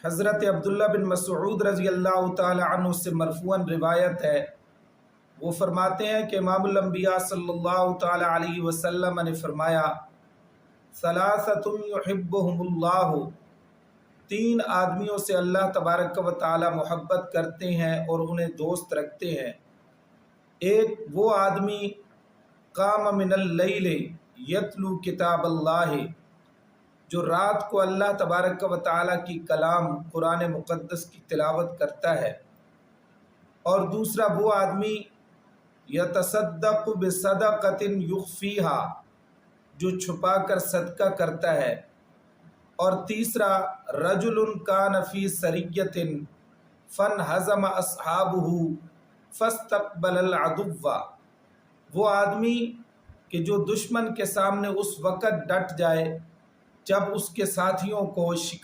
हज़रत अब्दुल्ला बिन मसऊद रज़ी अल्लाह ताला अन्हु से मरफ़ूअन रिवायत है, वो फरमाते हैं कि इमामुल अंबिया सल्लल्लाहु ताला अलैहि वसल्लम ने फरमाया, सलासतुन युहिब्बुहुमुल्लाहु, तीन आदमियों से अल्लाह तबारक व ताला मोहब्बत करते हैं और उन्हें दोस्त रखते हैं। एक वो आदमी काम मिनल लैल यतलू किताब अल्लाह, जो रात को अल्लाह तबारक व ताला की कलाम कुरान मुक़द्दस की तिलावत करता है। और दूसरा वो आदमी यतसद्दक़ु बिसदक़तिन युख़फ़ीहा, जो छुपा कर सदका करता है। और तीसरा रजुलुन कान फ़ी सरियतिन फ़नहज़म अस्हाबुहु फ़स्तक़बलल अदुव्वा, वो आदमी कि जो दुश्मन के सामने उस वक़्त डट जाए जब उसके साथियों को शिकस्त